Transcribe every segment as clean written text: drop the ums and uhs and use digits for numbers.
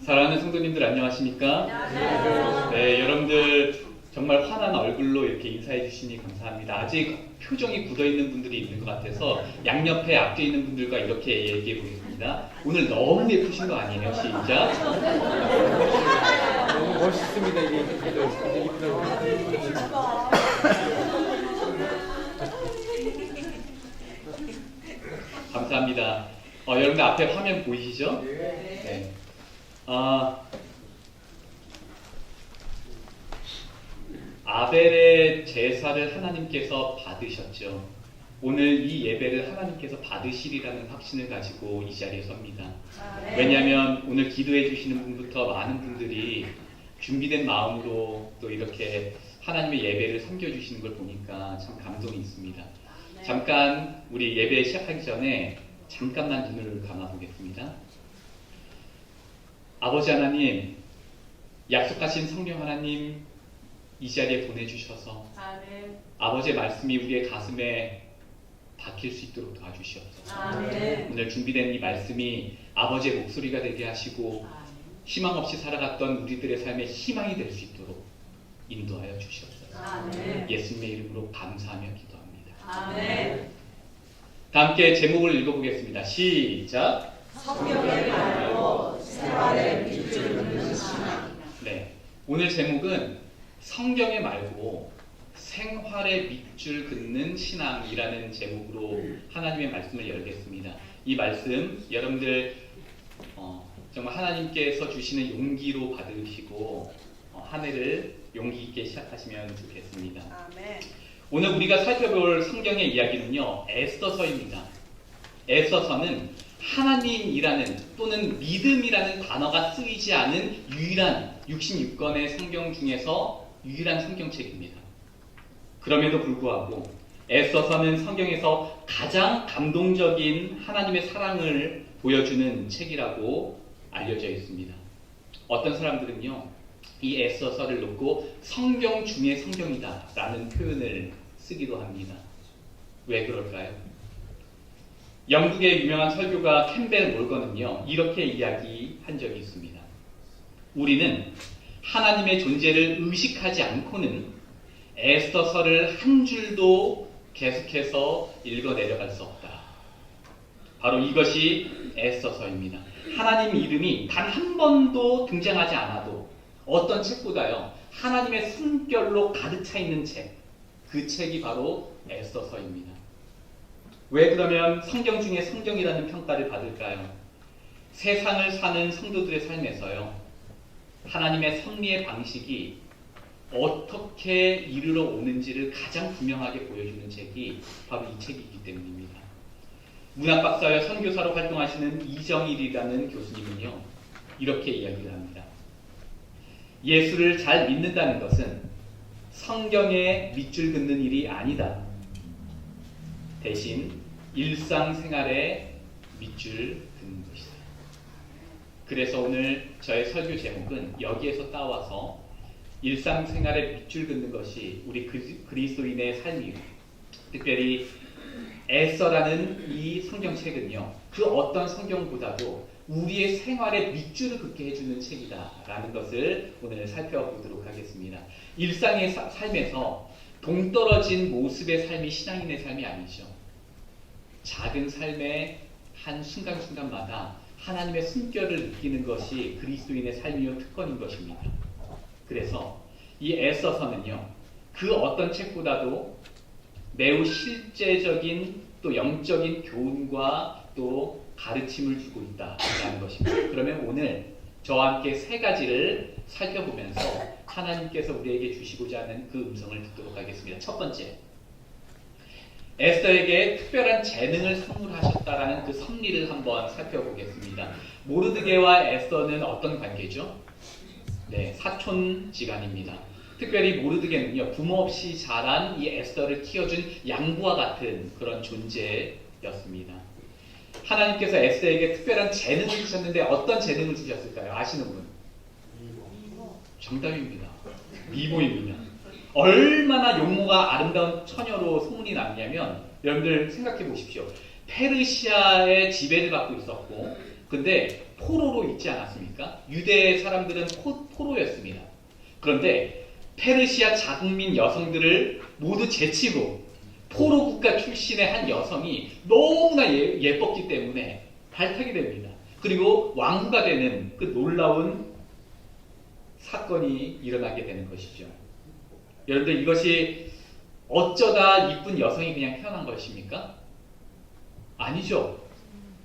사랑하는 성도님들 안녕하십니까? 네, 여러분들 정말 환한 얼굴로 이렇게 인사해 주시니 감사합니다. 아직 표정이 굳어있는 분들이 있는 것 같아서 양옆에 앞에 있는 분들과 이렇게 얘기해 보겠습니다. 오늘 너무 예쁘신 거 아니에요? 시작! 너무 멋있습니다. 이게 감사합니다. 여러분들 앞에 화면 보이시죠? 네. 아벨의 제사를 하나님께서 받으셨죠. 오늘 이 예배를 하나님께서 받으시리라는 확신을 가지고 이 자리에 섭니다. 왜냐하면 오늘 기도해 주시는 분부터 많은 분들이 준비된 마음으로 또 이렇게 하나님의 예배를 섬겨주시는 걸 보니까 참 감동이 있습니다. 잠깐 우리 예배 시작하기 전에 잠깐만 눈을 감아보겠습니다. 아버지 하나님, 약속하신 성령 하나님 이 자리에 보내주셔서 아버지의 말씀이 우리의 가슴에 박힐 수 있도록 도와주시옵소서. 오늘 준비된 이 말씀이 아버지의 목소리가 되게 하시고 희망 없이 살아갔던 우리들의 삶에 희망이 될 수 있도록 인도하여 주시옵소서. 예수님의 이름으로 감사하며 기도합니다. 다 함께 제목을 읽어보겠습니다. 시작! 성경의 말로 생활의 밑줄 긋는 신앙. 네, 오늘 제목은 성경의 말고 생활의 밑줄 긋는 신앙이라는 제목으로 하나님의 말씀을 열겠습니다. 이 말씀 여러분들 정말 하나님께서 주시는 용기로 받으시고 한 해를 용기 있게 시작하시면 좋겠습니다. 오늘 우리가 살펴볼 성경의 이야기는요, 에스더서입니다. 에스더서는 하나님이라는 또는 믿음이라는 단어가 쓰이지 않은 유일한 66권의 성경 중에서 유일한 성경책입니다. 그럼에도 불구하고 에스더서는 성경에서 가장 감동적인 하나님의 사랑을 보여주는 책이라고 알려져 있습니다. 어떤 사람들은요, 이 에스더서를 놓고 성경 중의 성경이다 라는 표현을 쓰기도 합니다. 왜 그럴까요? 영국의 유명한 설교가 캠벨 몰건은요, 이렇게 이야기한 적이 있습니다. 우리는 하나님의 존재를 의식하지 않고는 에스더서를 한 줄도 계속해서 읽어 내려갈 수 없다. 바로 이것이 에스더서입니다. 하나님 이름이 단 한 번도 등장하지 않아도 어떤 책보다요, 하나님의 숨결로 가득 차 있는 책, 그 책이 바로 에스더서입니다. 왜 그러면 성경 중에 성경이라는 평가를 받을까요? 세상을 사는 성도들의 삶에서요, 하나님의 섭리의 방식이 어떻게 이르러 오는지를 가장 분명하게 보여주는 책이 바로 이 책이기 때문입니다. 문학박사여 선교사로 활동하시는 이정일이라는 교수님은요, 이렇게 이야기를 합니다. 예수를 잘 믿는다는 것은 성경에 밑줄 긋는 일이 아니다. 대신 일상생활에 밑줄 긋는 것이다. 그래서 오늘 저의 설교 제목은 여기에서 따와서 일상생활에 밑줄 긋는 것이 우리 그리스도인의 삶이고, 특별히 에스더라는 이 성경책은요, 그 어떤 성경보다도 우리의 생활에 밑줄을 긋게 해주는 책이다라는 것을 오늘 살펴보도록 하겠습니다. 일상의 삶에서 동떨어진 모습의 삶이 신앙인의 삶이 아니죠. 작은 삶의 한 순간순간마다 하나님의 숨결을 느끼는 것이 그리스도인의 삶이요 특권인 것입니다. 그래서 이 에스더서는요, 그 어떤 책보다도 매우 실제적인 또 영적인 교훈과 또 가르침을 주고 있다라는 것입니다. 그러면 오늘 저와 함께 세 가지를 살펴보면서 하나님께서 우리에게 주시고자 하는 그 음성을 듣도록 하겠습니다. 첫 번째, 에스더에게 특별한 재능을 선물하셨다라는 그 섭리를 한번 살펴보겠습니다. 모르드게와 에스더는 어떤 관계죠? 네, 사촌지간입니다. 특별히 모르드게는요, 부모 없이 자란 이 에스더를 키워준 양부와 같은 그런 존재였습니다. 하나님께서 에스더에게 특별한 재능을 주셨는데 어떤 재능을 주셨을까요? 아시는 분? 정답입니다. 미모입니다. 얼마나 용모가 아름다운 처녀로 소문이 났냐면, 여러분들 생각해 보십시오. 페르시아의 지배를 받고 있었고 근데 포로로 있지 않았습니까? 유대 사람들은 포로였습니다. 그런데 페르시아 자국민 여성들을 모두 제치고 포로 국가 출신의 한 여성이 너무나 예뻤기 때문에 발탁이 됩니다. 그리고 왕후가 되는 그 놀라운 사건이 일어나게 되는 것이죠. 여러분들, 이것이 어쩌다 이쁜 여성이 그냥 태어난 것입니까? 아니죠.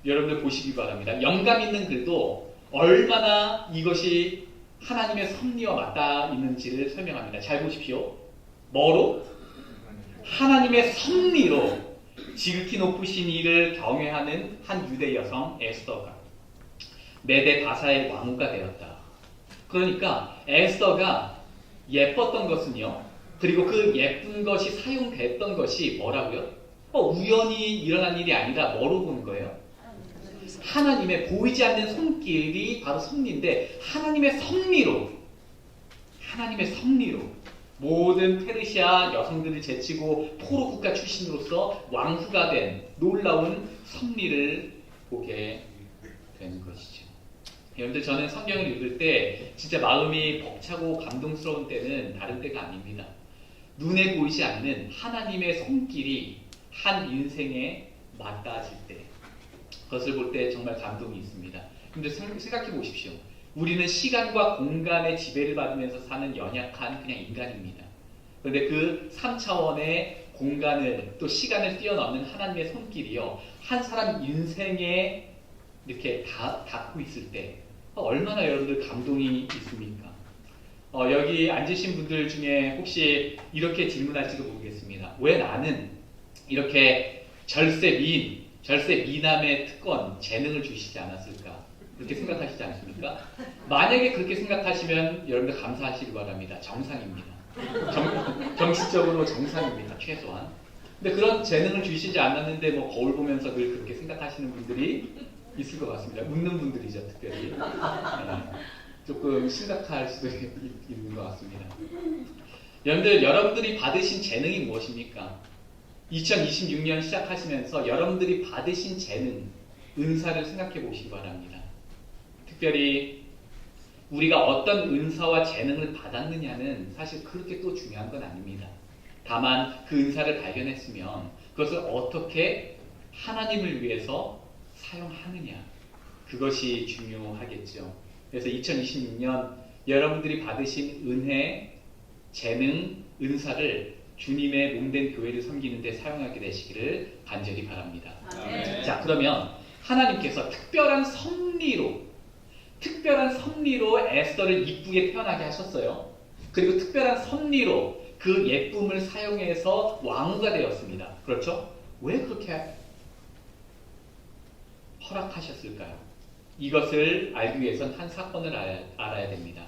여러분들 보시기 바랍니다. 영감 있는 글도 얼마나 이것이 하나님의 섭리와 맞닿아 있는지를 설명합니다. 잘 보십시오. 뭐로? 하나님의 섭리로 지극히 높으신 이를 경외하는 한 유대 여성 에스더가 메대 바사의 왕후가 되었다. 그러니까 에스더가 예뻤던 것은요, 그리고 그 예쁜 것이 사용됐던 것이 뭐라고요? 우연히 일어난 일이 아니라 뭐로 보는 거예요? 하나님의 보이지 않는 손길이 바로 섭리인데, 하나님의 섭리로 모든 페르시아 여성들을 제치고 포로 국가 출신으로서 왕후가 된 놀라운 섭리를 보게 되는 것이죠. 여러분들, 저는 성경을 읽을 때 진짜 마음이 벅차고 감동스러운 때는 다른 때가 아닙니다. 눈에 보이지 않는 하나님의 손길이 한 인생에 맞닿아질 때, 그것을 볼 때 정말 감동이 있습니다. 근데 생각해 보십시오. 우리는 시간과 공간의 지배를 받으면서 사는 연약한 그냥 인간입니다. 그런데 그 3차원의 공간을 또 시간을 뛰어넘는 하나님의 손길이요, 한 사람 인생에 이렇게 닿고 있을 때 얼마나 여러분들 감동이 있습니까? 여기 앉으신 분들 중에 혹시 이렇게 질문할지도 모르겠습니다. 왜 나는 이렇게 절세 미남의 특권, 재능을 주시지 않았을까? 그렇게 생각하시지 않습니까? 만약에 그렇게 생각하시면 여러분들 감사하시기 바랍니다. 정상입니다. 정치적으로 정상입니다. 최소한. 근데 그런 재능을 주시지 않았는데 뭐 거울 보면서 늘 그렇게 생각하시는 분들이 있을 것 같습니다. 웃는 분들이죠, 특별히. 네. 조금 심각할 수도 있는 것 같습니다. 여러분들이 받으신 재능이 무엇입니까? 2026년 시작하시면서 여러분들이 받으신 재능, 은사를 생각해 보시기 바랍니다. 특별히 우리가 어떤 은사와 재능을 받았느냐는 사실 그렇게 또 중요한 건 아닙니다. 다만 그 은사를 발견했으면 그것을 어떻게 하나님을 위해서 사용하느냐, 그것이 중요하겠죠. 그래서 2026년 여러분들이 받으신 은혜, 재능, 은사를 주님의 몸된 교회를 섬기는 데 사용하게 되시기를 간절히 바랍니다. 네. 자, 그러면 하나님께서 특별한 섭리로 에스더를 이쁘게 태어나게 하셨어요. 그리고 특별한 섭리로 그 예쁨을 사용해서 왕후가 되었습니다. 그렇죠? 왜 그렇게 허락하셨을까요? 이것을 알기 위해선 한 사건을 알아야 됩니다.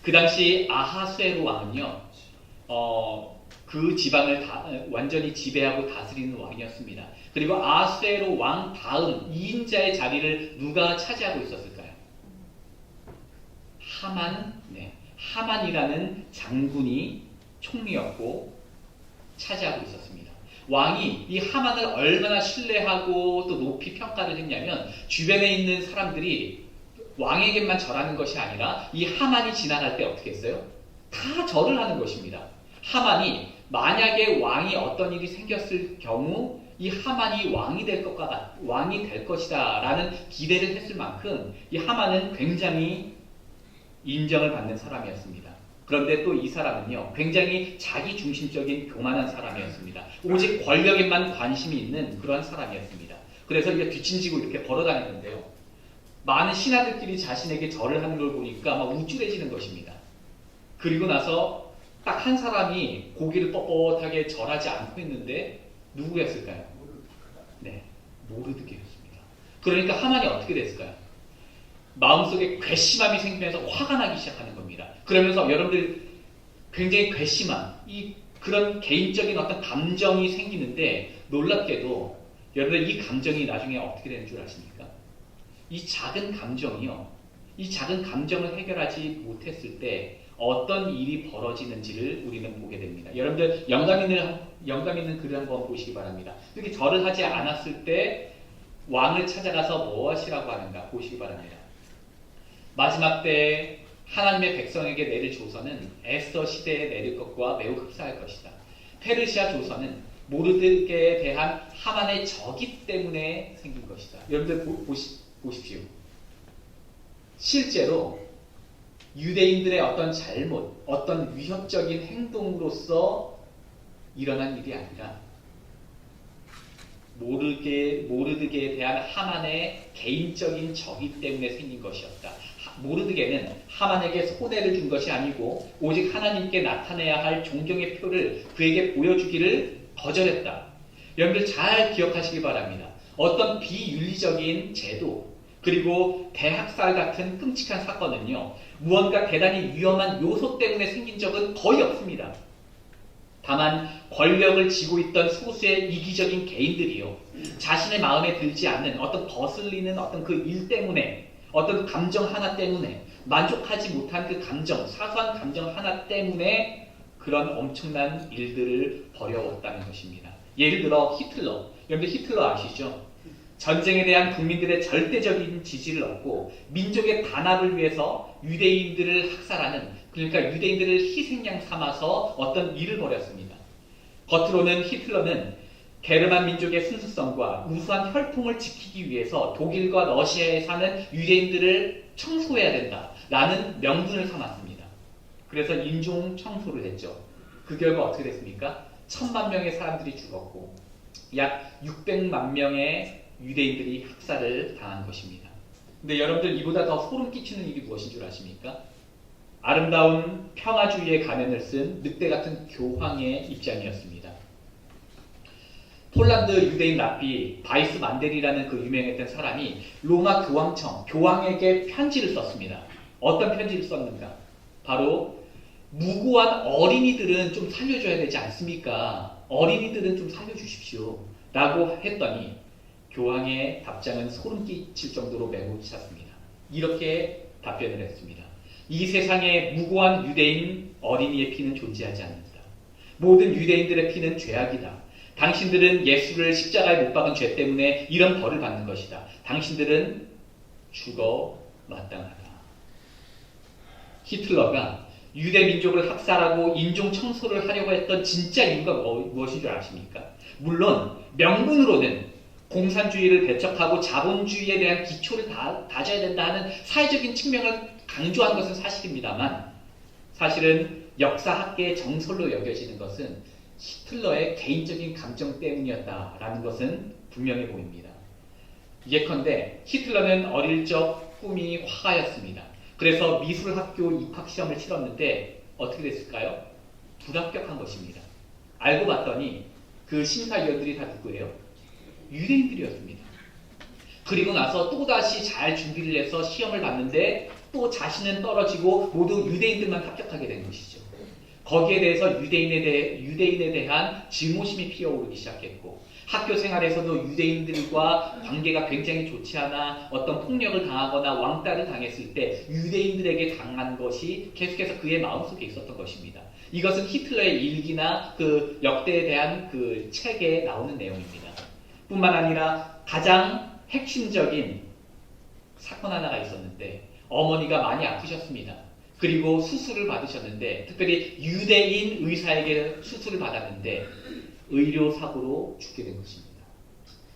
그 당시 아하수에로 왕은요, 그 지방을 완전히 지배하고 다스리는 왕이었습니다. 그리고 아하수에로 왕 다음 2인자의 자리를 누가 차지하고 있었을까요? 하만이라는 장군이 총리였고 차지하고 있었습니다. 왕이 이 하만을 얼마나 신뢰하고 또 높이 평가를 했냐면, 주변에 있는 사람들이 왕에게만 절하는 것이 아니라 이 하만이 지나갈 때 어떻게 했어요? 다 절을 하는 것입니다. 하만이 만약에 왕이 어떤 일이 생겼을 경우 이 하만이 왕이 될 것이다 라는 기대를 했을 만큼 이 하만은 굉장히 인정을 받는 사람이었습니다. 그런데 또 이 사람은요, 굉장히 자기 중심적인 교만한 사람이었습니다. 오직 권력에만 관심이 있는 그런 사람이었습니다. 그래서 이게 뒷짐지고 이렇게 걸어다니는데요, 많은 신하들끼리 자신에게 절을 하는 걸 보니까 막 우쭐해지는 것입니다. 그리고 나서 딱 한 사람이 고개를 뻣뻣하게 절하지 않고 있는데 누구였을까요? 네, 모르드게였습니다. 그러니까 하만이 어떻게 됐을까요? 마음속에 괘씸함이 생기면서 화가 나기 시작하는 겁니다. 그러면서 여러분들 굉장히 그런 개인적인 어떤 감정이 생기는데, 놀랍게도 여러분들 이 감정이 나중에 어떻게 되는 줄 아십니까? 이 작은 감정을 해결하지 못했을 때 어떤 일이 벌어지는지를 우리는 보게 됩니다. 여러분들 영감 있는 글을 한번 보시기 바랍니다. 이렇게 절을 하지 않았을 때 왕을 찾아가서 무엇이라고 하는가 보시기 바랍니다. 마지막 때에 하나님의 백성에게 내릴 조선은 에스더 시대에 내릴 것과 매우 흡사할 것이다. 페르시아 조선은 모르드게에 대한 하만의 적이 때문에 생긴 것이다. 여러분들 보십시오. 실제로 유대인들의 어떤 잘못, 어떤 위협적인 행동으로서 일어난 일이 아니라 모르드게에 대한 하만의 개인적인 적이 때문에 생긴 것이었다. 모르드게는 하만에게 손해를 준 것이 아니고 오직 하나님께 나타내야 할 존경의 표를 그에게 보여주기를 거절했다. 여러분들 잘 기억하시기 바랍니다. 어떤 비윤리적인 제도 그리고 대학살 같은 끔찍한 사건은요, 무언가 대단히 위험한 요소 때문에 생긴 적은 거의 없습니다. 다만 권력을 쥐고 있던 소수의 이기적인 개인들이요, 자신의 마음에 들지 않는 어떤 거슬리는 어떤 그 일 때문에, 어떤 감정 하나 때문에, 만족하지 못한 그 감정, 사소한 감정 하나 때문에 그런 엄청난 일들을 벌여왔다는 것입니다. 예를 들어 히틀러. 여러분들 히틀러 아시죠? 전쟁에 대한 국민들의 절대적인 지지를 얻고 민족의 단합을 위해서 유대인들을 학살하는, 그러니까 유대인들을 희생양 삼아서 어떤 일을 벌였습니다. 겉으로는 히틀러는 게르만 민족의 순수성과 우수한 혈통을 지키기 위해서 독일과 러시아에 사는 유대인들을 청소해야 된다라는 명분을 삼았습니다. 그래서 인종 청소를 했죠. 그 결과 어떻게 됐습니까? 1000만 명의 사람들이 죽었고 약 600만 명의 유대인들이 학살을 당한 것입니다. 근데 여러분들 이보다 더 소름 끼치는 일이 무엇인 줄 아십니까? 아름다운 평화주의의 가면을 쓴 늑대 같은 교황의 입장이었습니다. 폴란드 유대인 랍비 바이스 만델이라는 그 유명했던 사람이 로마 교황청, 교황에게 편지를 썼습니다. 어떤 편지를 썼는가? 바로 무고한 어린이들은 좀 살려줘야 되지 않습니까? 어린이들은 좀 살려주십시오. 라고 했더니 교황의 답장은 소름 끼칠 정도로 매우 찼습니다. 이렇게 답변을 했습니다. 이 세상에 무고한 유대인 어린이의 피는 존재하지 않는다. 모든 유대인들의 피는 죄악이다. 당신들은 예수를 십자가에 못 박은 죄 때문에 이런 벌을 받는 것이다. 당신들은 죽어 마땅하다. 히틀러가 유대 민족을 학살하고 인종 청소를 하려고 했던 진짜 이유가 무엇인 줄 아십니까? 물론 명분으로는 공산주의를 배척하고 자본주의에 대한 기초를 다져야 된다 하는 사회적인 측면을 강조한 것은 사실입니다만, 사실은 역사학계의 정설로 여겨지는 것은 히틀러의 개인적인 감정 때문이었다라는 것은 분명해 보입니다. 예컨대 히틀러는 어릴 적 꿈이 화가였습니다. 그래서 미술학교 입학시험을 치렀는데 어떻게 됐을까요? 불합격한 것입니다. 알고 봤더니 그 심사위원들이 다 누구예요? 유대인들이었습니다. 그리고 나서 또다시 잘 준비를 해서 시험을 봤는데 또 자신은 떨어지고 모두 유대인들만 합격하게 된 것이죠. 거기에 대해서 유대인에 대한 증오심이 피어오르기 시작했고, 학교 생활에서도 유대인들과 관계가 굉장히 좋지 않아 어떤 폭력을 당하거나 왕따를 당했을 때 유대인들에게 당한 것이 계속해서 그의 마음속에 있었던 것입니다. 이것은 히틀러의 일기나 그 역대에 대한 그 책에 나오는 내용입니다. 뿐만 아니라 가장 핵심적인 사건 하나가 있었는데, 어머니가 많이 아프셨습니다. 그리고 수술을 받으셨는데, 특별히 유대인 의사에게 수술을 받았는데 의료사고로 죽게 된 것입니다.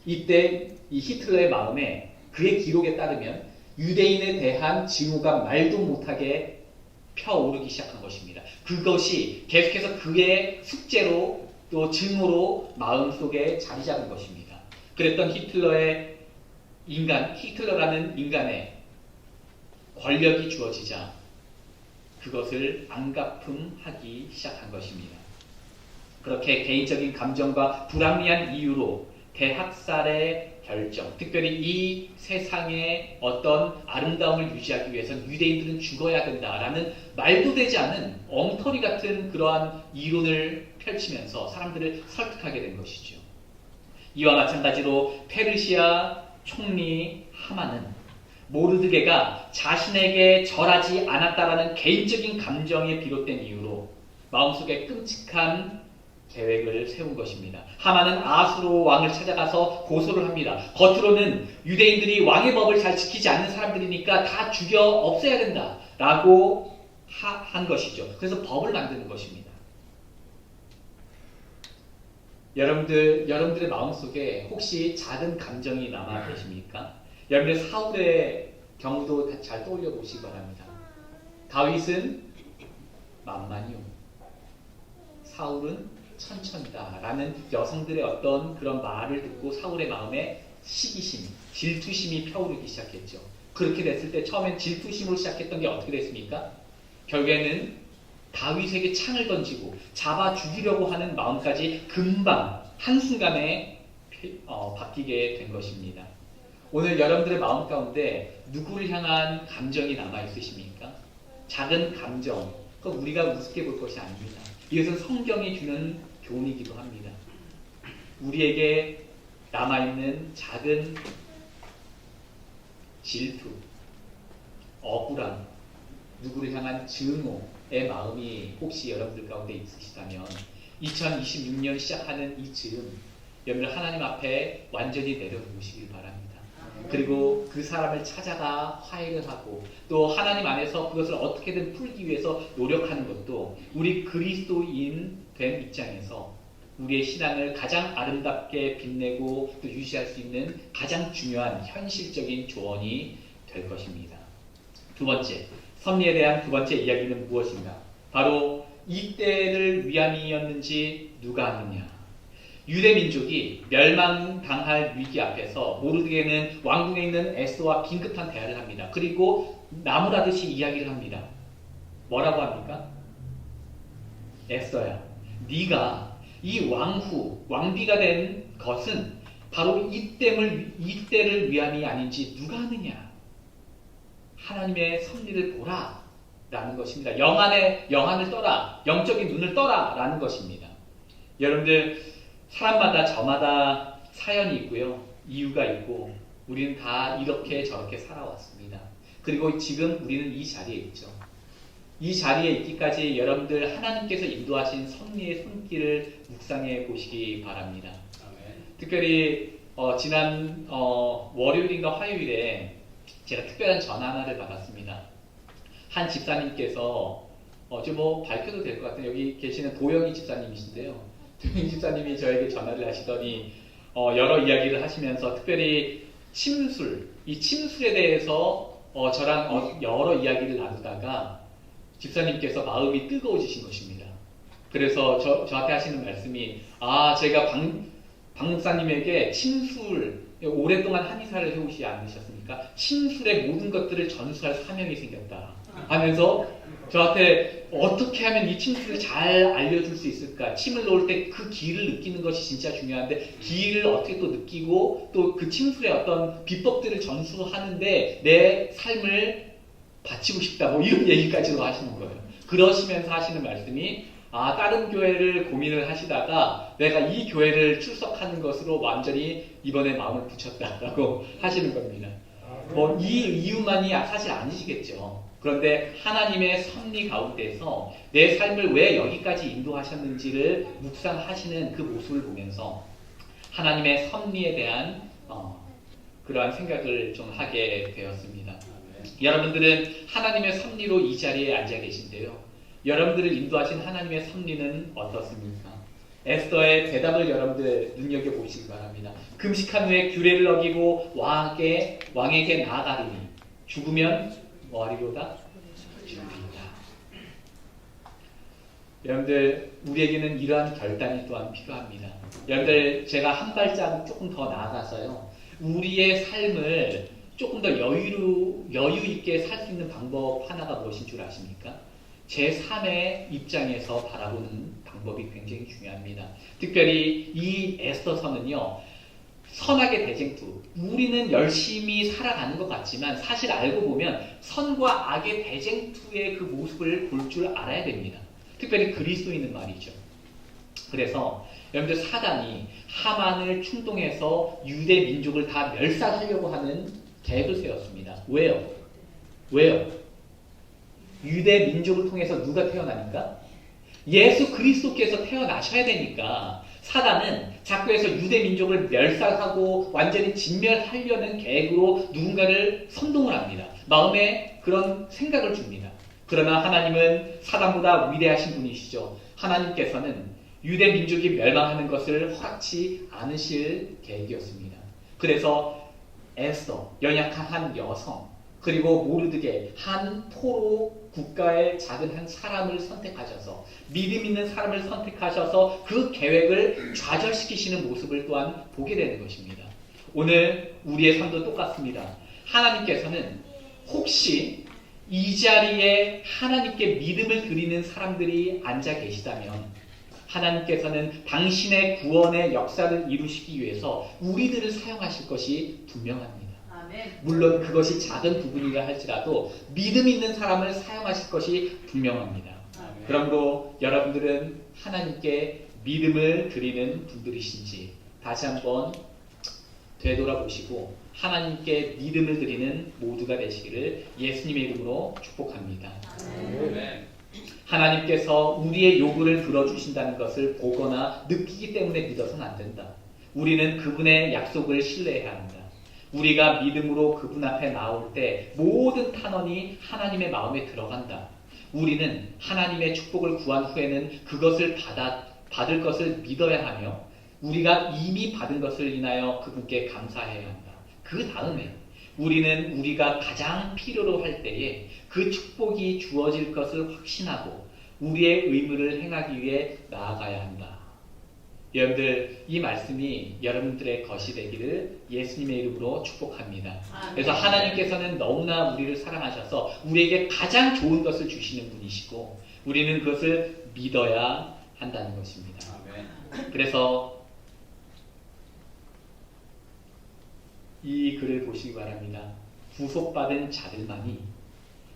이때 이 히틀러의 마음에, 그의 기록에 따르면 유대인에 대한 증오가 말도 못하게 펴오르기 시작한 것입니다. 그것이 계속해서 그의 숙제로 또 증오로 마음속에 자리 잡은 것입니다. 그랬던 히틀러라는 인간의 권력이 주어지자 그것을 안가품하기 시작한 것입니다. 그렇게 개인적인 감정과 불합리한 이유로 대학살의 결정, 특별히 이 세상의 어떤 아름다움을 유지하기 위해서는 유대인들은 죽어야 된다라는 말도 되지 않은 엉터리 같은 그러한 이론을 펼치면서 사람들을 설득하게 된 것이죠. 이와 마찬가지로 페르시아 총리 하만은 모르드게가 자신에게 절하지 않았다라는 개인적인 감정에 비롯된 이유로 마음속에 끔찍한 계획을 세운 것입니다. 하만은 아수로 왕을 찾아가서 고소를 합니다. 겉으로는 유대인들이 왕의 법을 잘 지키지 않는 사람들이니까 다 죽여 없애야 된다라고 한 것이죠. 그래서 법을 만드는 것입니다. 여러분들의 마음속에 혹시 작은 감정이 남아 계십니까? 여러분들 사울의 경우도 잘 떠올려 보시기 바랍니다. 다윗은 만만이요, 사울은 천천이다 라는 여성들의 어떤 그런 말을 듣고 사울의 마음에 시기심, 질투심이 펴오르기 시작했죠. 그렇게 됐을 때 처음엔 질투심으로 시작했던 게 어떻게 됐습니까? 결국에는 다윗에게 창을 던지고 잡아 죽이려고 하는 마음까지 금방 한순간에 바뀌게 된 것입니다. 오늘 여러분들의 마음 가운데 누구를 향한 감정이 남아 있으십니까? 작은 감정, 그건 우리가 우습게 볼 것이 아닙니다. 이것은 성경이 주는 교훈이기도 합니다. 우리에게 남아있는 작은 질투, 억울함, 누구를 향한 증오의 마음이 혹시 여러분들 가운데 있으시다면 2026년 시작하는 이 즈음 여러분들 하나님 앞에 완전히 내려놓으시길 바랍니다. 그리고 그 사람을 찾아가 화해를 하고 또 하나님 안에서 그것을 어떻게든 풀기 위해서 노력하는 것도 우리 그리스도인 된 입장에서 우리의 신앙을 가장 아름답게 빛내고 또 유지할 수 있는 가장 중요한 현실적인 조언이 될 것입니다. 두 번째, 섭리에 대한 두 번째 이야기는 무엇인가? 바로 이때를 위함이었는지 누가 아느냐? 유대 민족이 멸망당할 위기 앞에서 모르드게는 왕궁에 있는 에스더와 긴급한 대화를 합니다. 그리고 나무라듯이 이야기를 합니다. 뭐라고 합니까? 에스더야, 네가 이 왕비가 된 것은 바로 이때를 위함이 아닌지 누가 아느냐? 하나님의 섭리를 보라 라는 것입니다. 영안을 떠라, 영적인 눈을 떠라 라는 것입니다. 여러분들, 사람마다 저마다 사연이 있고요, 이유가 있고 우리는 다 이렇게 저렇게 살아왔습니다. 그리고 지금 우리는 이 자리에 있죠. 이 자리에 있기까지 여러분들 하나님께서 인도하신 섭리의 손길을 묵상해 보시기 바랍니다. 특별히 지난 월요일인가 화요일에 제가 특별한 전화 하나를 받았습니다. 한 집사님께서 좀 밝혀도 될 것 같아요. 여기 계시는 도영희 집사님이신데요. 도영희 집사님이 저에게 전화를 하시더니 여러 이야기를 하시면서 특별히 이 침술에 대해서 저랑 여러 이야기를 나누다가 집사님께서 마음이 뜨거워지신 것입니다. 그래서 저한테 하시는 말씀이 제가 방 목사님에게 침술 오랫동안 한의사를 해오시지 않으셨습니까? 침술의 모든 것들을 전수할 사명이 생겼다 하면서 저한테 어떻게 하면 이 침술을 잘 알려줄 수 있을까? 침을 놓을 때 그 기를 느끼는 것이 진짜 중요한데 기를 어떻게 또 느끼고 또 그 침술의 어떤 비법들을 전수하는데 내 삶을 바치고 싶다 이런 얘기까지도 하시는 거예요. 그러시면서 하시는 말씀이 다른 교회를 고민을 하시다가 내가 이 교회를 출석하는 것으로 완전히 이번에 마음을 붙였다라고 하시는 겁니다. 이 이유만이 사실 아니시겠죠. 그런데 하나님의 섭리 가운데서 내 삶을 왜 여기까지 인도하셨는지를 묵상하시는 그 모습을 보면서 하나님의 섭리에 대한 그러한 생각을 좀 하게 되었습니다. 여러분들은 하나님의 섭리로 이 자리에 앉아 계신데요. 여러분들을 인도하신 하나님의 섭리는 어떻습니까? 에스더의 대답을 여러분들 눈여겨보시기 바랍니다. 금식한 후에 규례를 어기고 왕에게 나아가리니 죽으면 뭐하리로다? 죽으리다. 여러분들, 우리에게는 이러한 결단이 또한 필요합니다. 여러분들, 제가 한 발짝 조금 더 나아가서요, 우리의 삶을 조금 더 여유 있게 살 수 있는 방법 하나가 무엇인 줄 아십니까? 제 3의 입장에서 바라보는 방법이 굉장히 중요합니다. 특별히 이 에스더서는요, 선악의 대쟁투, 우리는 열심히 살아가는 것 같지만 사실 알고 보면 선과 악의 대쟁투의 그 모습을 볼 줄 알아야 됩니다. 특별히 그리스도인은 말이죠. 그래서 여러분들, 사단이 하만을 충동해서 유대 민족을 다 멸살하려고 하는 계획을 세웠습니다. 왜요? 유대 민족을 통해서 누가 태어나니까? 예수 그리스도께서 태어나셔야 되니까 사단은 자꾸 해서 유대 민족을 멸살하고 완전히 진멸하려는 계획으로 누군가를 선동을 합니다. 마음에 그런 생각을 줍니다. 그러나 하나님은 사단보다 위대하신 분이시죠. 하나님께서는 유대 민족이 멸망하는 것을 허락치 않으실 계획이었습니다. 그래서 에스더, 연약한 한 여성, 그리고 모르드게 한 포로 국가의 작은 한 사람을 선택하셔서 믿음 있는 사람을 선택하셔서 그 계획을 좌절시키시는 모습을 또한 보게 되는 것입니다. 오늘 우리의 삶도 똑같습니다. 하나님께서는 혹시 이 자리에 하나님께 믿음을 드리는 사람들이 앉아 계시다면 하나님께서는 당신의 구원의 역사를 이루시기 위해서 우리들을 사용하실 것이 분명합니다. 물론 그것이 작은 부분이라 할지라도 믿음 있는 사람을 사용하실 것이 분명합니다. 그러므로 여러분들은 하나님께 믿음을 드리는 분들이신지 다시 한번 되돌아보시고 하나님께 믿음을 드리는 모두가 되시기를 예수님의 이름으로 축복합니다. 하나님께서 우리의 요구를 들어주신다는 것을 보거나 느끼기 때문에 믿어서는 안 된다. 우리는 그분의 약속을 신뢰해야 한다. 우리가 믿음으로 그분 앞에 나올 때 모든 탄원이 하나님의 마음에 들어간다. 우리는 하나님의 축복을 구한 후에는 그것을 받을 것을 믿어야 하며 우리가 이미 받은 것을 인하여 그분께 감사해야 한다. 그 다음에 우리는 우리가 가장 필요로 할 때에 그 축복이 주어질 것을 확신하고 우리의 의무를 행하기 위해 나아가야 한다. 여러분들 이 말씀이 여러분들의 것이 되기를 예수님의 이름으로 축복합니다. 그래서 하나님께서는 너무나 우리를 사랑하셔서 우리에게 가장 좋은 것을 주시는 분이시고 우리는 그것을 믿어야 한다는 것입니다. 그래서 이 글을 보시기 바랍니다. 구속받은 자들만이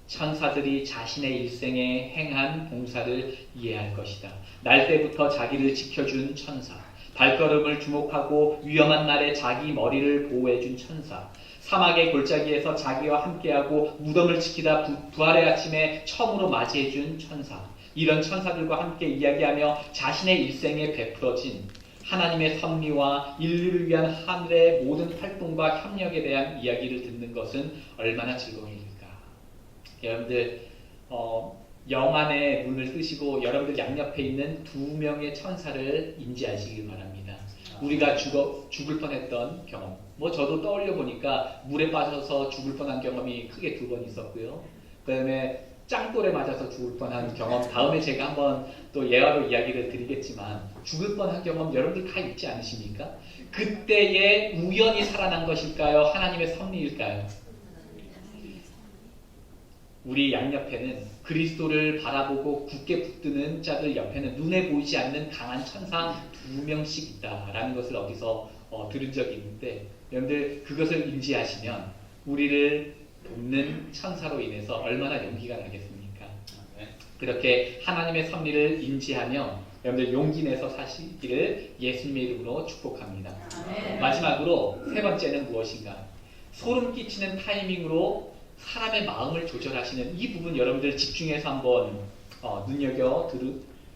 천사들이 자신의 일생에 행한 봉사를 이해할 것이다. 날 때부터 자기를 지켜준 천사, 발걸음을 주목하고 위험한 날에 자기 머리를 보호해준 천사, 사막의 골짜기에서 자기와 함께하고 무덤을 지키다 부활의 아침에 처음으로 맞이해준 천사, 이런 천사들과 함께 이야기하며 자신의 일생에 베풀어진 하나님의 섭리와 인류를 위한 하늘의 모든 활동과 협력에 대한 이야기를 듣는 것은 얼마나 즐거움입니까? 여러분들 영안의 문을 뜨시고 여러분들 양옆에 있는 2명의 천사를 인지하시길 바랍니다. 우리가 죽을 뻔했던 경험, 저도 떠올려 보니까 물에 빠져서 죽을 뻔한 경험이 크게 2번 있었고요. 그 다음에 짱돌에 맞아서 죽을 뻔한 경험, 다음에 제가 한번 또 예화로 이야기를 드리겠지만 죽을 뻔한 경험 여러분들 다 있지 않으십니까? 그때에 우연히 살아난 것일까요? 하나님의 섭리일까요? 우리 양옆에는 그리스도를 바라보고 굳게 붙드는 자들 옆에는 눈에 보이지 않는 강한 천사 2명씩 있다라는 것을 어디서 들은 적이 있는데 여러분들 그것을 인지하시면 우리를 돕는 천사로 인해서 얼마나 용기가 나겠습니까? 그렇게 하나님의 섭리를 인지하며 여러분들 용기 내서 사시기를 예수님의 이름으로 축복합니다. 마지막으로 3번째는 무엇인가? 소름 끼치는 타이밍으로 사람의 마음을 조절하시는 이 부분 여러분들 집중해서 한번 눈여겨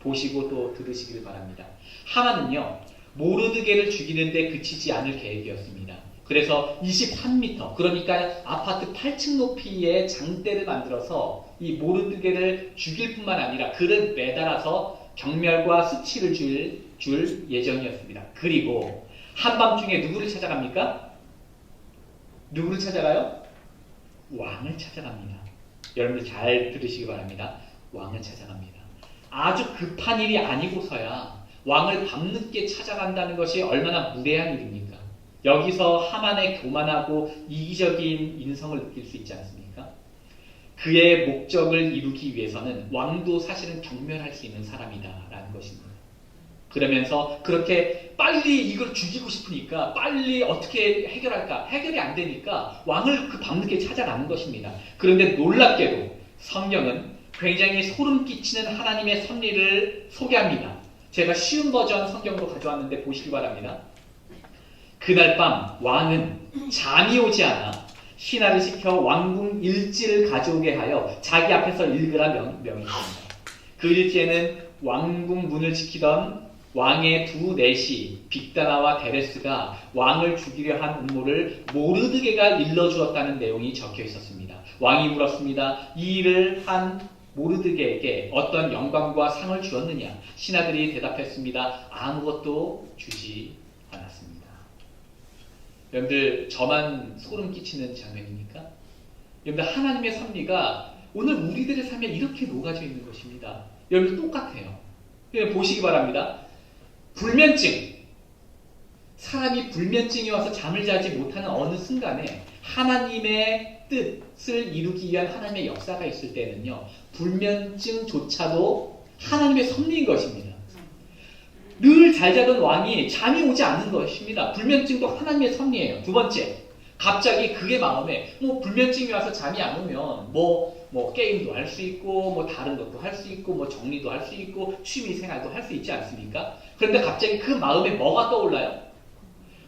보시고 또 들으시길 바랍니다. 하만은요 모르드게를 죽이는데 그치지 않을 계획이었습니다. 그래서 23m 그러니까 아파트 8층 높이의 장대를 만들어서 이 모르드게를 죽일 뿐만 아니라 그를 매달아서 경멸과 수치를 줄 예정이었습니다. 그리고 한밤중에 누구를 찾아갑니까? 누구를 찾아가요? 왕을 찾아갑니다. 여러분들 잘 들으시기 바랍니다. 왕을 찾아갑니다. 아주 급한 일이 아니고서야 왕을 밤늦게 찾아간다는 것이 얼마나 무례한 일입니까? 여기서 하만의 교만하고 이기적인 인성을 느낄 수 있지 않습니까? 그의 목적을 이루기 위해서는 왕도 사실은 경멸할 수 있는 사람이다라는 것입니다. 그러면서 그렇게 빨리 이걸 죽이고 싶으니까 빨리 어떻게 해결할까? 해결이 안 되니까 왕을 그 밤늦게 찾아가는 것입니다. 그런데 놀랍게도 성경은 굉장히 소름 끼치는 하나님의 섭리를 소개합니다. 제가 쉬운 버전 성경으로 가져왔는데 보시기 바랍니다. 그날 밤 왕은 잠이 오지 않아 신하를 시켜 왕궁 일지를 가져오게 하여 자기 앞에서 읽으라 명했습니다. 그 일지에는 왕궁 문을 지키던 왕의 두 내시 빅다나와 데레스가 왕을 죽이려 한 음모를 모르드게가 일러주었다는 내용이 적혀 있었습니다. 왕이 물었습니다. 이 일을 한 모르드게에게 어떤 영광과 상을 주었느냐? 신하들이 대답했습니다. 아무것도 주지 않았습니다. 여러분들, 저만 소름 끼치는 장면입니까? 여러분들, 하나님의 섭리가 오늘 우리들의 삶에 이렇게 녹아져 있는 것입니다. 여러분들 똑같아요. 보시기 바랍니다. 불면증. 사람이 불면증이 와서 잠을 자지 못하는 어느 순간에 하나님의 뜻을 이루기 위한 하나님의 역사가 있을 때는요, 불면증조차도 하나님의 섭리인 것입니다. 늘 잘 자던 왕이 잠이 오지 않는 것입니다. 불면증도 하나님의 섭리예요. 두 번째, 갑자기 그의 마음에 불면증이 와서 잠이 안 오면 게임도 할 수 있고 다른 것도 할 수 있고 정리도 할 수 있고 취미 생활도 할 수 있지 않습니까? 그런데 갑자기 그 마음에 뭐가 떠올라요?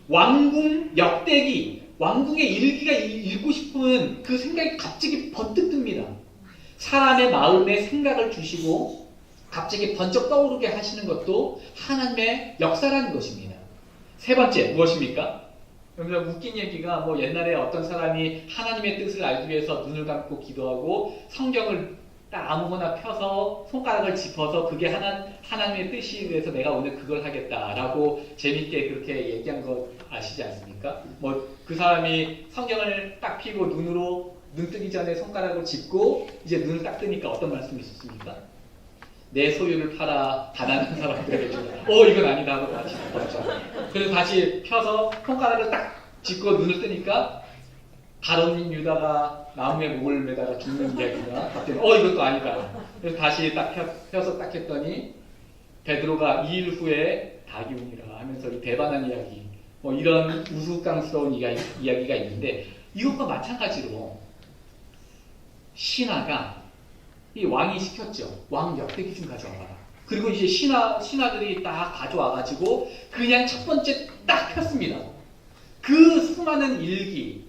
왕궁 역대기, 왕궁의 일기가 읽고 싶은 그 생각이 갑자기 번뜩 듭니다. 사람의 마음에 생각을 주시고 갑자기 번쩍 떠오르게 하시는 것도 하나님의 역사라는 것입니다. 세 번째, 무엇입니까? 여러분, 웃긴 얘기가 옛날에 어떤 사람이 하나님의 뜻을 알기 위해서 눈을 감고 기도하고 성경을 딱 아무거나 펴서 손가락을 짚어서 그게 하나님의 뜻이 돼서 내가 오늘 그걸 하겠다라고 재밌게 그렇게 얘기한 거 아시지 않습니까? 그 사람이 성경을 딱 펴고 눈 뜨기 전에 손가락을 짚고 이제 눈을 딱 뜨니까 어떤 말씀이 있었습니까? 내 소유를 팔아 가난한 사람들에게 주라. 이건 아니다 하고 다시 덮었죠. 그래서 다시 펴서 손가락을 딱 짚고 눈을 뜨니까 가룟 유다가 나무에 목을 매다가 죽는 이야기가 갑자기 이것도 아니다. 그래서 다시 딱 펴서 딱 했더니 베드로가 2일 후에 닭이 오니라 하면서 이 배반한 이야기, 이런 우스꽝스러운 이야기가 있는데, 이것과 마찬가지로 신하가 이 왕이 시켰죠. 왕 역대기 좀 가져와봐라. 그리고 이제 신하들이 딱 가져와가지고 그냥 첫 번째 딱 폈습니다. 그 수많은 일기,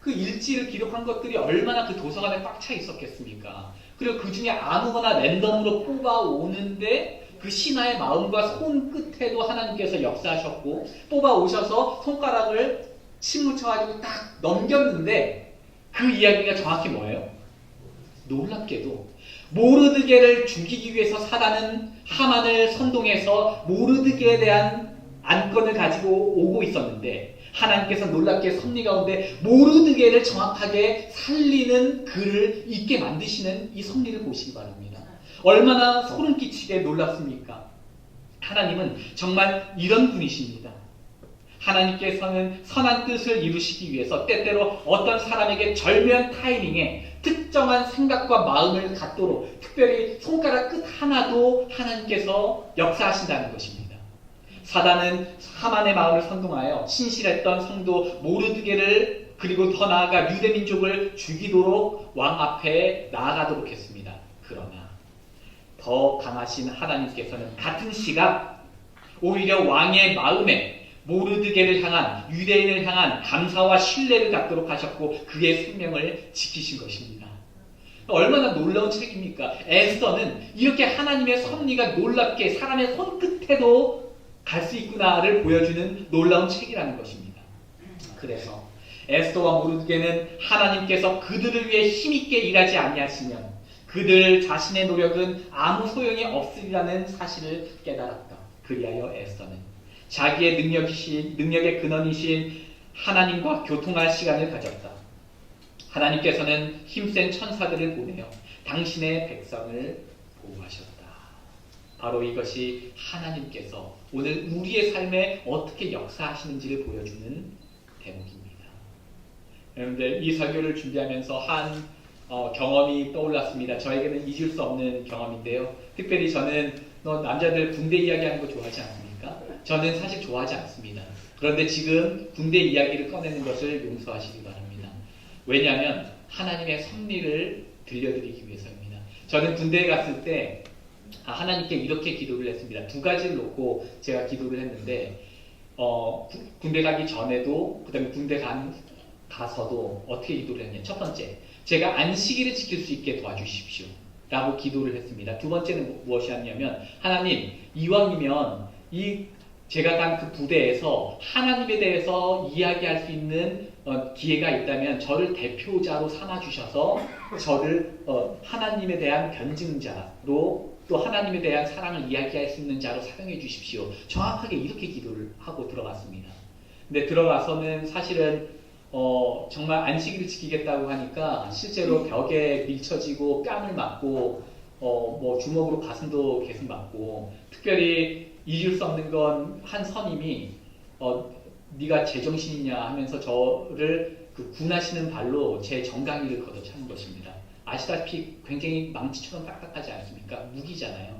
그 일지를 기록한 것들이 얼마나 그 도서관에 꽉 차 있었겠습니까? 그리고 그 중에 아무거나 랜덤으로 뽑아오는데 그 신하의 마음과 손끝에도 하나님께서 역사하셨고 뽑아오셔서 손가락을 침 묻혀가지고 딱 넘겼는데 그 이야기가 정확히 뭐예요? 놀랍게도 모르드게를 죽이기 위해서 사단은 하만을 선동해서 모르드게에 대한 안건을 가지고 오고 있었는데 하나님께서 놀랍게 섭리 가운데 모르드게를 정확하게 살리는 글을 읽게 만드시는 이 섭리를 보시기 바랍니다. 얼마나 소름 끼치게 놀랍습니까? 하나님은 정말 이런 분이십니다. 하나님께서는 선한 뜻을 이루시기 위해서 때때로 어떤 사람에게 절묘한 타이밍에 특정한 생각과 마음을 갖도록 특별히 손가락 끝 하나도 하나님께서 역사하신다는 것입니다. 사단은 하만의 마음을 선동하여 신실했던 성도 모르드게를 그리고 더 나아가 유대민족을 죽이도록 왕 앞에 나아가도록 했습니다. 그러나 더 강하신 하나님께서는 같은 시각 오히려 왕의 마음에 모르드게를 향한, 유대인을 향한 감사와 신뢰를 갖도록 하셨고 그의 생명을 지키신 것입니다. 얼마나 놀라운 책입니까? 에스더는 이렇게 하나님의 섭리가 놀랍게 사람의 손끝에도 갈 수 있구나를 보여주는 놀라운 책이라는 것입니다. 그래서 에스더와 모르드게는 하나님께서 그들을 위해 힘있게 일하지 아니하시면 그들 자신의 노력은 아무 소용이 없으리라는 사실을 깨달았다. 그리하여 에스더는 자기의 능력의 근원이신 하나님과 교통할 시간을 가졌다. 하나님께서는 힘센 천사들을 보내어 당신의 백성을 보호하셨다. 바로 이것이 하나님께서 오늘 우리의 삶에 어떻게 역사하시는지를 보여주는 대목입니다. 여러분들, 이 설교를 준비하면서 한 경험이 떠올랐습니다. 저에게는 잊을 수 없는 경험인데요. 특별히 저는 남자들 군대 이야기하는 거 좋아하지 않습니까? 저는 사실 좋아하지 않습니다. 그런데 지금 군대 이야기를 꺼내는 것을 용서하시기 바랍니다. 왜냐하면 하나님의 섭리를 들려드리기 위해서입니다. 저는 군대에 갔을 때 하나님께 이렇게 기도를 했습니다. 두 가지를 놓고 제가 기도를 했는데 군대 가기 전에도 그 다음에 군대 가서도 어떻게 기도를 했냐. 첫 번째, 제가 안식일을 지킬 수 있게 도와주십시오. 라고 기도를 했습니다. 두 번째는 무엇이었냐면 하나님 이왕이면 제가 간 그 부대에서 하나님에 대해서 이야기할 수 있는 기회가 있다면 저를 대표자로 삼아주셔서 저를 하나님에 대한 변증자로 또 하나님에 대한 사랑을 이야기할 수 있는 자로 사용해 주십시오. 정확하게 이렇게 기도를 하고 들어갔습니다. 근데 들어가서는 사실은 정말 안식일을 지키겠다고 하니까 실제로 벽에 밀쳐지고 뺨을 맞고 뭐 주먹으로 가슴도 계속 맞고 특별히 잊을 수 없는 건 한 선임이 네가 제정신이냐 하면서 저를 그 군하시는 발로 제 정강이를 걷어차는 것입니다. 아시다시피 굉장히 망치처럼 딱딱하지 않습니까? 무기잖아요.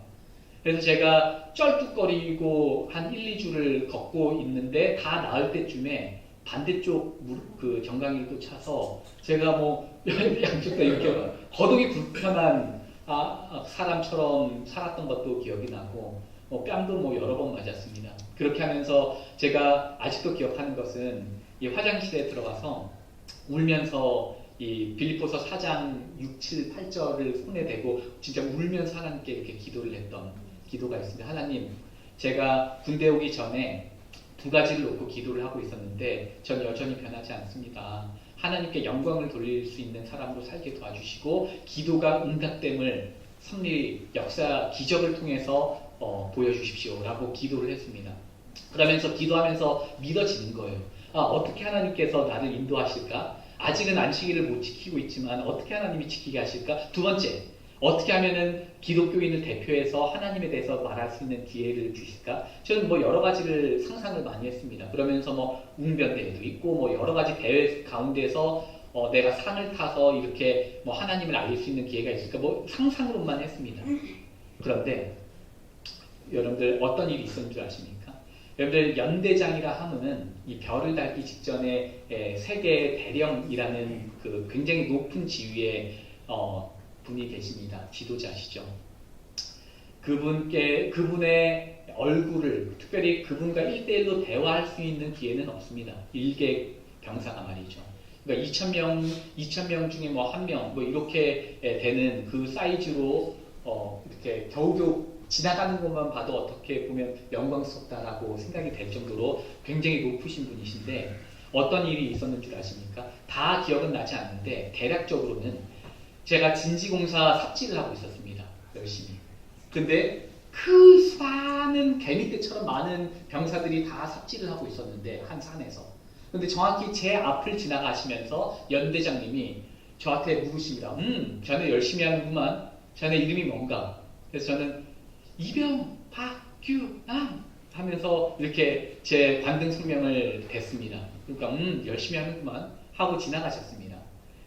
그래서 제가 쩔뚝거리고 한 1, 2주를 걷고 있는데 다 나을 때쯤에 반대쪽 그 정강이를 또 차서 제가 뭐 양쪽 다 이렇게 거동이 불편한 사람처럼 살았던 것도 기억이 나고 뺨도 뭐 여러 번 맞았습니다. 그렇게 하면서 제가 아직도 기억하는 것은 이 화장실에 들어가서 울면서 이 빌립보서 4장 6, 7, 8절을 손에 대고 진짜 울면서 하나님께 이렇게 기도를 했던 기도가 있습니다. 하나님, 제가 군대 오기 전에 두 가지를 놓고 기도를 하고 있었는데 전 여전히 변하지 않습니다. 하나님께 영광을 돌릴 수 있는 사람으로 살게 도와주시고 기도가 응답됨을 섭리, 역사, 기적을 통해서 보여주십시오 라고 기도를 했습니다. 그러면서 기도하면서 믿어지는 거예요. 어떻게 하나님께서 나를 인도하실까? 아직은 안식일을 못 지키고 있지만 어떻게 하나님이 지키게 하실까? 두 번째, 어떻게 하면은 기독교인을 대표해서 하나님에 대해서 말할 수 있는 기회를 주실까? 저는 뭐 여러 가지를 상상을 많이 했습니다. 그러면서 뭐 웅변대회도 있고 뭐 여러 가지 대회 가운데서 내가 상을 타서 이렇게 뭐 하나님을 알릴 수 있는 기회가 있을까? 뭐 상상으로만 했습니다. 그런데 여러분들 어떤 일이 있었는 줄 아십니까? 여러분들 연대장이라 하면은 이 별을 달기 직전에 세계 대령이라는 그 굉장히 높은 지위의 분이 계십니다. 지도자시죠. 그분의 얼굴을 특별히 그분과 1대1로 대화할 수 있는 기회는 없습니다. 일개 병사가 말이죠. 그러니까 2,000명 중에 뭐 1명 뭐 이렇게 되는 그 사이즈로 이렇게 겨우겨우 지나가는 것만 봐도 어떻게 보면 영광스럽다라고 생각이 될 정도로 굉장히 높으신 분이신데 어떤 일이 있었는 줄 아십니까? 다 기억은 나지 않는데 대략적으로는 제가 진지공사 삽질을 하고 있었습니다. 열심히. 근데 그 수많은 개미떼처럼 많은 병사들이 다 삽질을 하고 있었는데 한 산에서. 근데 정확히 제 앞을 지나가시면서 연대장님이 저한테 물으십니다. 자네 열심히 하는구만. 자네 이름이 뭔가? 그래서 저는 이병 박규남 하면서 이렇게 제 관등 성명을 댔습니다. 그러니까 열심히 하는구만 하고 지나가셨습니다.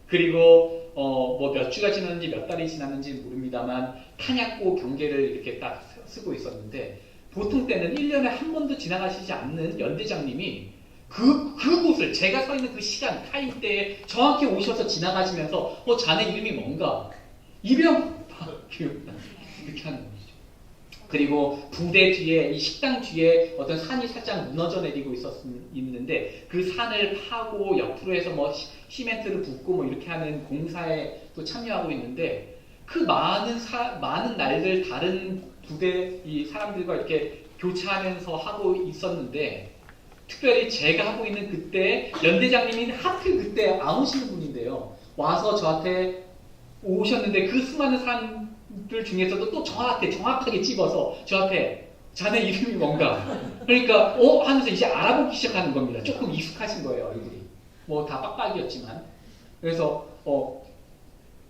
그리고 뭐 몇 주가 지났는지 몇 달이 지났는지 모릅니다만 탄약고 경계를 이렇게 딱 쓰고 있었는데 보통 때는 1년에 한 번도 지나가시지 않는 연대장님이 그곳을 제가 서 있는 그 시간 타임 때에 정확히 오셔서 지나가시면서 자네 이름이 뭔가? 이병 박규남 이렇게 하는 거죠. 그리고 부대 뒤에 이 식당 뒤에 어떤 산이 살짝 무너져 내리고 있는데 그 산을 파고 옆으로 해서 뭐 시멘트를 붓고 뭐 이렇게 하는 공사에 또 참여하고 있는데 그 많은 날들 다른 부대 이 사람들과 이렇게 교차하면서 하고 있었는데 특별히 제가 하고 있는 그때 연대장님이 하필 그때 안 오시는 분인데요. 와서 저한테 오셨는데 그 수많은 사람들 중에서도 또 정확하게 찝어서 저한테 자네 이름이 뭔가? 그러니까 하면서 이제 알아보기 시작하는 겁니다. 조금 익숙하신 거예요, 얼굴이. 뭐 다 빡빡이었지만. 그래서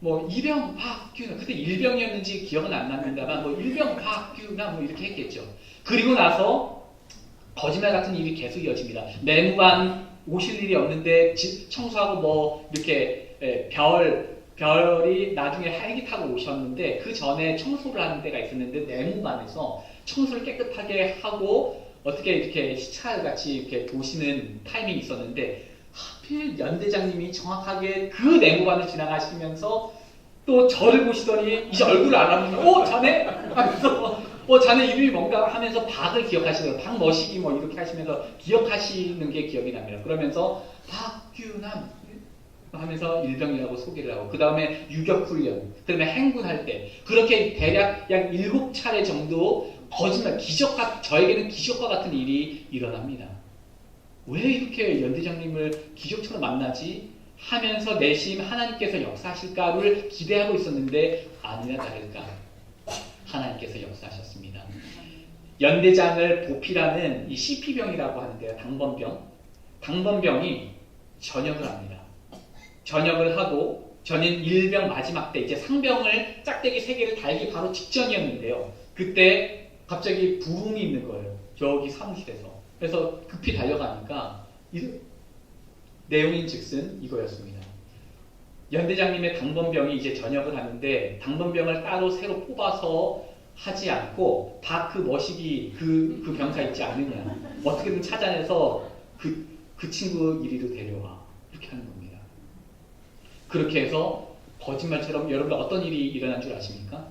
뭐 일병 박규남 그때 일병이었는지 기억은 안 납니다만 뭐 일병 박규남 뭐 이렇게 했겠죠. 그리고 나서 거짓말 같은 일이 계속 이어집니다. 내무관 오실 일이 없는데 청소하고 뭐 이렇게 별이 나중에 헬기 타고 오셨는데 그 전에 청소를 하는 데가 있었는데 내무반에서 청소를 깨끗하게 하고 어떻게 이렇게 시찰같이 이렇게 도시는 타이밍이 있었는데 하필 연대장님이 정확하게 그 내무반을 지나가시면서 또 저를 보시더니 이제 얼굴을 알아보면 자네? 하면서 자네 이름이 뭔가 하면서 박을 기억하시더라고요. 박머시기 뭐 이렇게 하시면서 기억하시는 게 기억이 납니다. 그러면서 박규남 하면서 일병이라고 소개를 하고, 그 다음에 유격훈련, 그 다음에 행군할 때, 그렇게 대략 약 7차례 정도 거짓말, 저에게는 기적과 같은 일이 일어납니다. 왜 이렇게 연대장님을 기적처럼 만나지? 하면서 내심 하나님께서 역사하실까를 기대하고 있었는데, 아니나 다를까 하나님께서 역사하셨습니다. 연대장을 보필하는 이 CP병이라고 하는데요. 당번병이 전역을 합니다. 전역을 하고, 저는 일병 마지막 때 이제 상병을 짝대기 3개를 달기 바로 직전이었는데요. 그때 갑자기 부흥이 있는 거예요. 저기 사무실에서. 그래서 급히 달려가니까 내용인 즉슨 이거였습니다. 연대장님의 당번병이 이제 전역을 하는데, 당번병을 따로 새로 뽑아서 하지 않고 다 그 머시기 그 병사 있지 않느냐, 어떻게든 찾아내서 그 친구 이리로 데려와, 이렇게 하는 겁니다. 그렇게 해서 거짓말처럼, 여러분들 어떤 일이 일어난 줄 아십니까?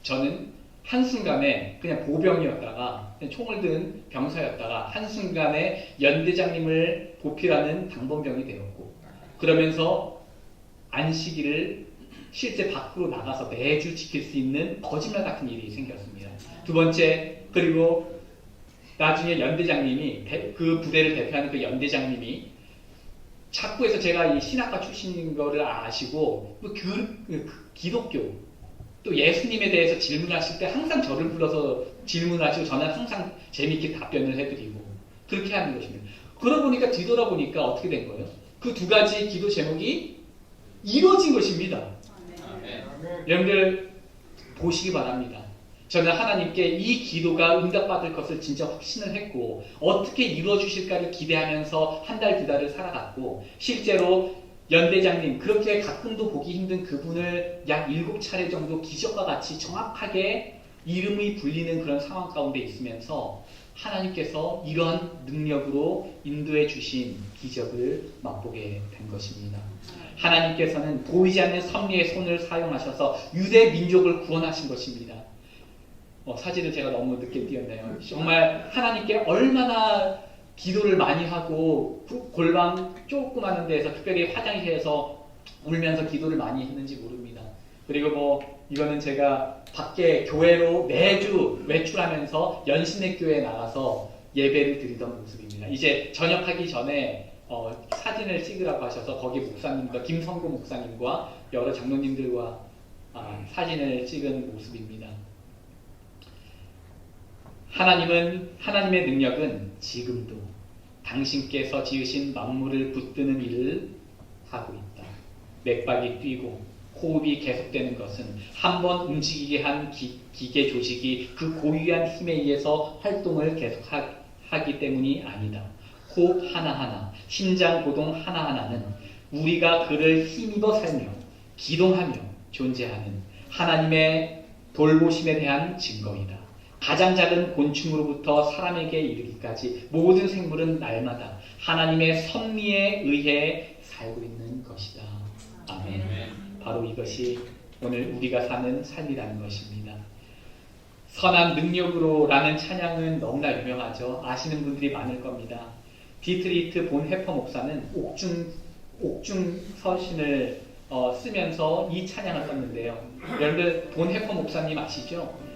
저는 한순간에 그냥 보병이었다가, 그냥 총을 든 병사였다가 한순간에 연대장님을 보필하는 당번병이 되었고, 그러면서 안식일을 실제 밖으로 나가서 매주 지킬 수 있는 거짓말 같은 일이 생겼습니다. 두 번째, 그리고 나중에 연대장님이, 그 부대를 대표하는 그 연대장님이 자꾸해서 제가 이 신학과 출신인 거를 아시고, 기독교, 또 예수님에 대해서 질문하실 때 항상 저를 불러서 질문하시고, 저는 항상 재미있게 답변을 해드리고, 그렇게 하는 것입니다. 그러고 보니까, 뒤돌아보니까 어떻게 된 거예요? 그 2가지 기도 제목이 이루어진 것입니다. 여러분들 보시기 바랍니다. 저는 하나님께 이 기도가 응답받을 것을 진짜 확신을 했고, 어떻게 이루어주실까를 기대하면서 1달, 2달을 살아갔고, 실제로 연대장님, 그렇게 가끔도 보기 힘든 그분을 약 7차례 정도 기적과 같이 정확하게 이름이 불리는 그런 상황 가운데 있으면서 하나님께서 이러한 능력으로 인도해 주신 기적을 맛보게 된 것입니다. 하나님께서는 보이지 않는 섭리의 손을 사용하셔서 유대 민족을 구원하신 것입니다. 사진을 제가 너무 늦게 띄웠네요. 정말 하나님께 얼마나 기도를 많이 하고 골방 조그마한 데에서, 특별히 화장실에서 울면서 기도를 많이 했는지 모릅니다. 그리고 이거는 제가 밖에 교회로 매주 외출하면서 연신내교회에 나가서 예배를 드리던 모습입니다. 이제 전역하기 전에 사진을 찍으라고 하셔서 거기 목사님과, 김성구 목사님과 여러 장로님들과 사진을 찍은 모습입니다. 하나님의 능력은 지금도 당신께서 지으신 만물을 붙드는 일을 하고 있다. 맥박이 뛰고 호흡이 계속되는 것은 한번 움직이게 한 기계 조직이 그 고유한 힘에 의해서 활동을 계속하기 때문이 아니다. 호흡 하나하나, 심장 고동 하나하나는 우리가 그를 힘입어 살며 기동하며 존재하는 하나님의 돌보심에 대한 증거이다. 가장 작은 곤충으로부터 사람에게 이르기까지 모든 생물은 날마다 하나님의 섭리에 의해 살고 있는 것이다. 아멘. 바로 이것이 오늘 우리가 사는 삶이라는 것입니다. 선한 능력으로라는 찬양은 너무나 유명하죠. 아시는 분들이 많을 겁니다. 디트리히트 본헤퍼 목사는 옥중 서신을 쓰면서 이 찬양을 썼는데요. 여러분들 본헤퍼 목사님 아시죠?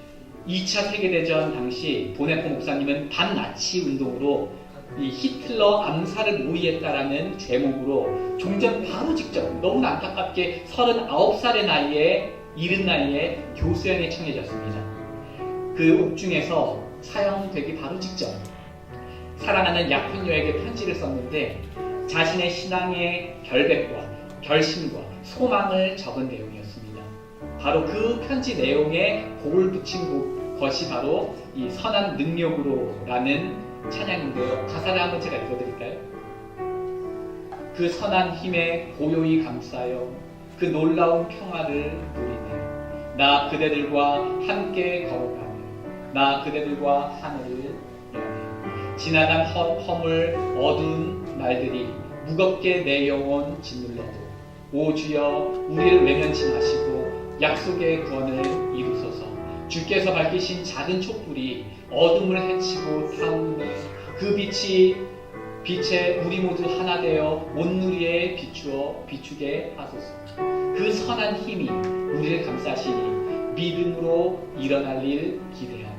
2차 세계대전 당시 본헤퍼 목사님은 반나치 운동으로 이 히틀러 암살을 모의했다라는 제목으로 종전 바로 직전, 너무나 안타깝게 39살의 나이에, 이른 나이에 교수연에 청해졌습니다. 그 옥중에서 사형되기 바로 직전 사랑하는 약혼녀에게 편지를 썼는데 자신의 신앙의 결백과 결심과 소망을 적은 내용이었습니다. 바로 그 편지 내용에 곡을 붙인 것이 바로 이 선한 능력으로라는 찬양인데요. 가사를 한번 제가 읽어드릴까요? 그 선한 힘에 고요히 감싸여 그 놀라운 평화를 누리네. 나 그대들과 함께 걸어가며 나 그대들과 하늘을 여네. 지나간 허물 어두운 날들이 무겁게 내 영혼 짓눌러도 오 주여 우리를 외면치 마시고 약속의 구원을 이루소서. 주께서 밝히신 작은 촛불이 어둠을 헤치고 타오르네. 그 빛이 빛에 우리 모두 하나 되어 온누리에 비추게 하소서. 그 선한 힘이 우리를 감싸시니 믿음으로 일어날 일 기대하네.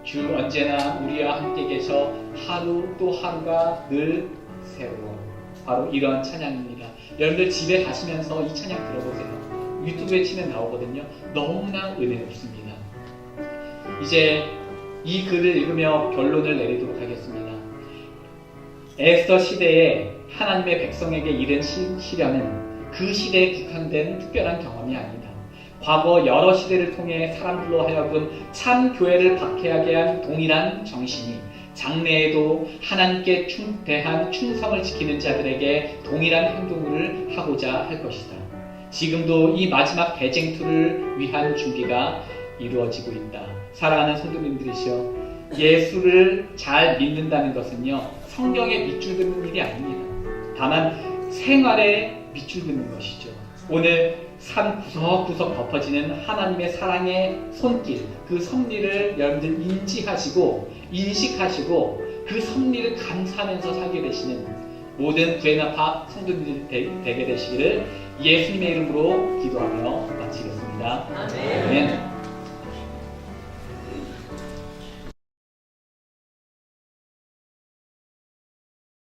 주 언제나 우리와 함께 계셔 하루 또 하루가 늘 새로워. 바로 이런 찬양입니다. 여러분들 집에 가시면서 이 찬양 들어보세요. 유튜브에 치면 나오거든요. 너무나 은혜롭습니다. 이제 이 글을 읽으며 결론을 내리도록 하겠습니다. 에스더 시대에 하나님의 백성에게 이른 시련은 그 시대에 국한된 특별한 경험이 아니다. 과거 여러 시대를 통해 사람들로 하여금 참 교회를 박해하게 한 동일한 정신이 장래에도 하나님께 대한 충성을 지키는 자들에게 동일한 행동을 하고자 할 것이다. 지금도 이 마지막 대쟁투를 위한 준비가 이루어지고 있다. 사랑하는 성도님들이시여, 예수를 잘 믿는다는 것은요, 성경에 밑줄 긋는 일이 아닙니다. 다만 생활에 밑줄 긋는 것이죠. 오늘 삶 구석구석 덮어지는 하나님의 사랑의 손길, 그 섭리를 여러분들 인식하시고 그 섭리를 감사하면서 살게 되시는 모든 구해나파 성도님들이 되게 되시기를 예수님의 이름으로 기도하며 마치겠습니다. 아멘.